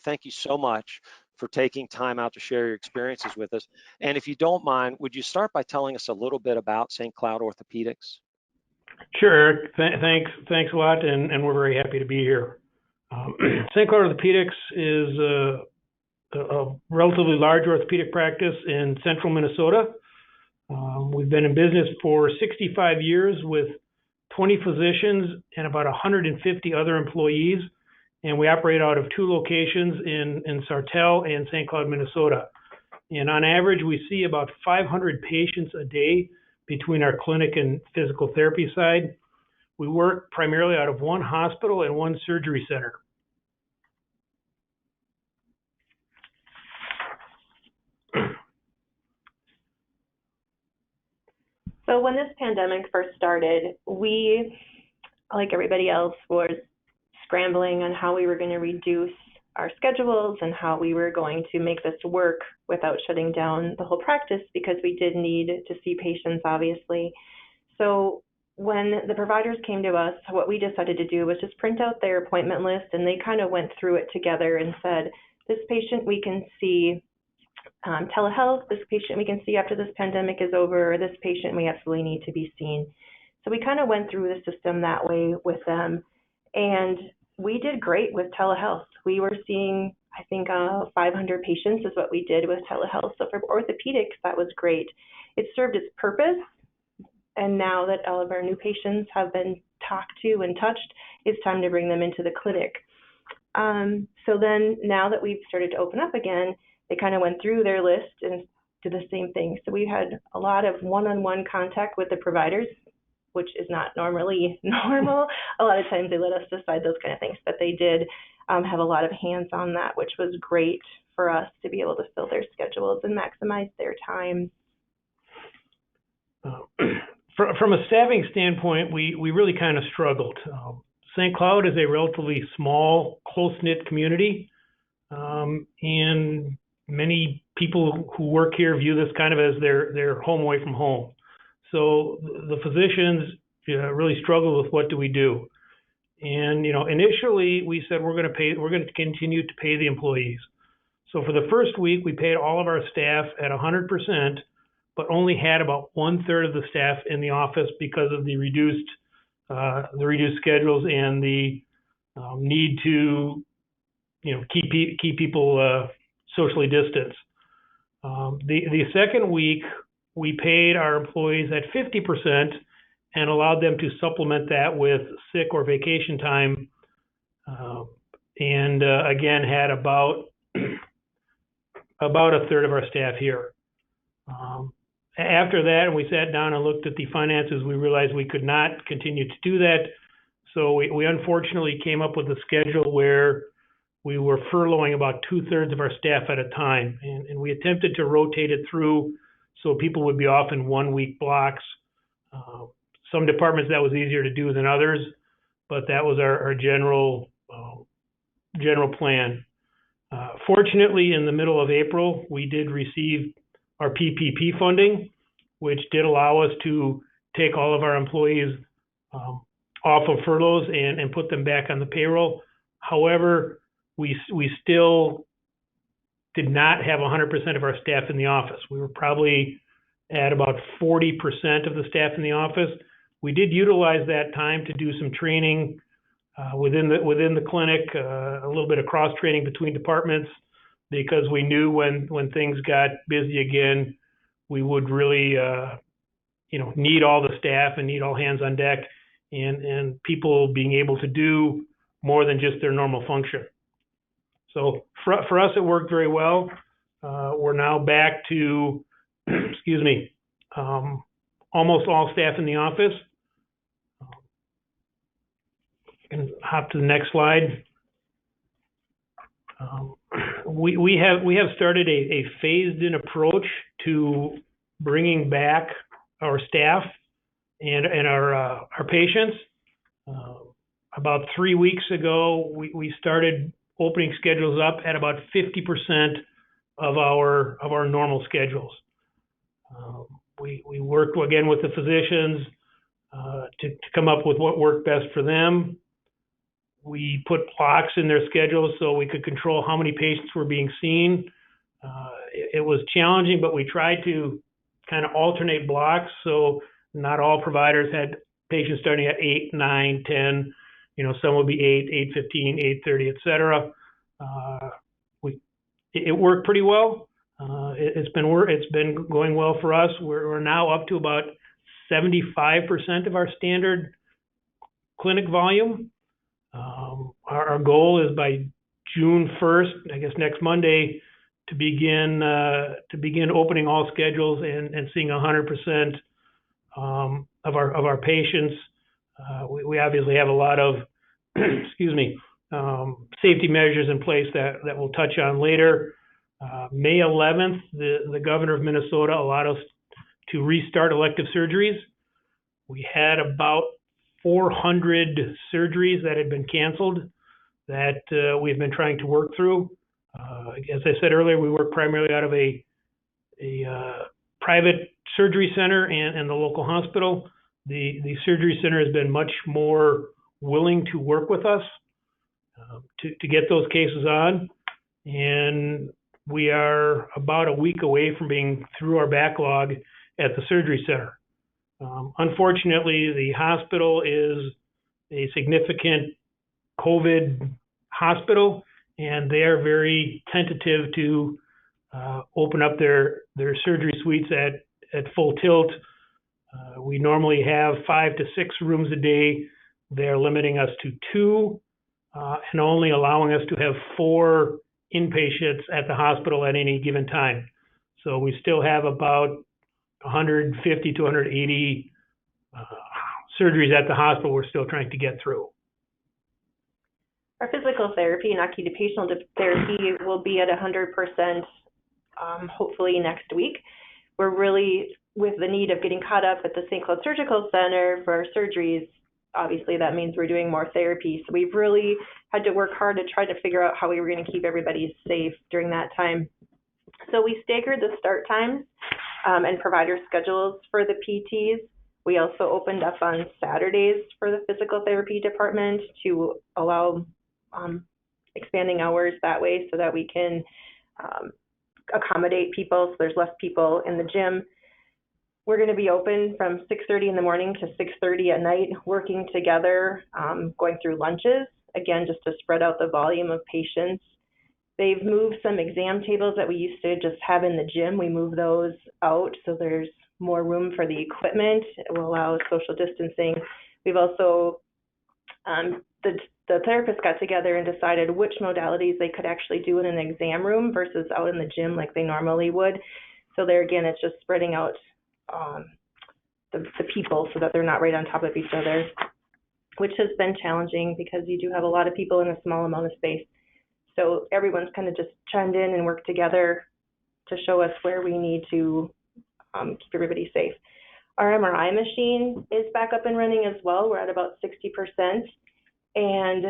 Thank you so much for taking time out to share your experiences with us. And if you don't mind, would you start by telling us a little bit about St. Cloud Orthopedics? Sure, Eric. Thanks a lot, and we're very happy to be here. St. Cloud Orthopedics is a relatively large orthopedic practice in central Minnesota. We've been in business for 65 years with 20 physicians and about 150 other employees, and we operate out of 2 locations in Sartell and St. Cloud, Minnesota. And on average, we see about 500 patients a day between our clinic and physical therapy side. We work primarily out of 1 hospital and 1 surgery center. So when this pandemic first started, we, like everybody else, was scrambling on how we were going to reduce our schedules and how we were going to make this work without shutting down the whole practice, because we did need to see patients, obviously. So when the providers came to us, what we decided to do was just print out their appointment list, and they kind of went through it together and said, this patient we can see telehealth, this patient we can see after this pandemic is over, or this patient we absolutely need to be seen. So we kind of went through the system that way with them, and we did great with telehealth. We were seeing, I think, 500 patients is what we did with telehealth. So for orthopedics, that was great. It served its purpose, and now that all of our new patients have been talked to and touched, it's time to bring them into the clinic. So then now that we've started to open up again, they kind of went through their list and did the same thing. So we had a lot of one-on-one contact with the providers, which is not normally normal. A lot of times they let us decide those kind of things, but they did have a lot of hands on that, which was great for us to be able to fill their schedules and maximize their time. From a staffing standpoint, we really kind of struggled. St. Cloud is a relatively small, close-knit community, and many people who work here view this kind of as their home away from home. So the physicians really struggle with what do we do. And initially we said we're going to continue to pay the employees. So for the first week we paid all of our staff at 100%, but only had about 1/3 of the staff in the office because of the reduced schedules and the need to keep people socially distanced. The second week, we paid our employees at 50% and allowed them to supplement that with sick or vacation time, and again had about 1/3 of our staff here. After that, we sat down and looked at the finances. We realized we could not continue to do that, so we unfortunately came up with a schedule where we were furloughing about 2/3 of our staff at a time, and we attempted to rotate it through so people would be off in 1-week blocks. Some departments that was easier to do than others, but that was our general plan. Fortunately, in the middle of April, we did receive our PPP funding, which did allow us to take all of our employees off of furloughs and put them back on the payroll. However, we still did not have 100% of our staff in the office. We were probably at about 40% of the staff in the office. We did utilize that time to do some training within the clinic, a little bit of cross training between departments, because we knew when things got busy again, we would really need all the staff and need all hands on deck, and people being able to do more than just their normal function. So for us, it worked very well. We're now back to, almost all staff in the office. And hop to the next slide. We have started a phased-in approach to bringing back our staff and our patients. About 3 weeks ago, we started opening schedules up at about 50% of our normal schedules. We worked again with the physicians to come up with what worked best for them. We put blocks in their schedules so we could control how many patients were being seen. It was challenging, but we tried to kind of alternate blocks, so not all providers had patients starting at 8, 9, 10. Some would be 8, 8:15, 8:30, et cetera. It worked pretty well. It's been going well for us. We're now up to about 75% of our standard clinic volume. Our goal is by June 1st, I guess next Monday, to begin opening all schedules and seeing 100% of our patients. We obviously have a lot of safety measures in place that we'll touch on later. May 11th, the governor of Minnesota allowed us to restart elective surgeries. We had about 400 surgeries that had been canceled that we've been trying to work through. As I said earlier, we work primarily out of a private surgery center and the local hospital. The surgery center has been much more willing to work with us to get those cases on, and we are about a week away from being through our backlog at the surgery center. Unfortunately, the hospital is a significant COVID hospital, and they are very tentative to open up their surgery suites at full tilt. We normally have 5 to 6 rooms a day. They're limiting us to 2 and only allowing us to have 4 inpatients at the hospital at any given time. So we still have about 150 to 180 surgeries at the hospital we're still trying to get through. Our physical therapy and occupational therapy will be at 100% hopefully next week. We're really, with the need of getting caught up at the St. Cloud Surgical Center for our surgeries, obviously that means we're doing more therapy. So we've really had to work hard to try to figure out how we were going to keep everybody safe during that time. So we staggered the start times and provider schedules for the PTs. We also opened up on Saturdays for the physical therapy department to allow expanding hours that way so that we can accommodate people so there's less people in the gym. We're going to be open from 6:30 in the morning to 6:30 at night, working together, going through lunches, again, just to spread out the volume of patients. They've moved some exam tables that we used to just have in the gym. We moved those out so there's more room for the equipment. It will allow social distancing. We've also, the therapists got together and decided which modalities they could actually do in an exam room versus out in the gym like they normally would. So there again, it's just spreading out the people so that they're not right on top of each other, which has been challenging because you do have a lot of people in a small amount of space. So everyone's kind of just chimed in and worked together to show us where we need to keep everybody safe. Our MRI machine is back up and running as well. We're at about 60%. And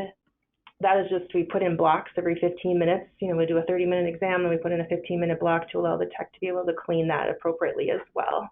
that is just, we put in blocks every 15 minutes. We do a 30-minute exam, and we put in a 15-minute block to allow the tech to be able to clean that appropriately as well.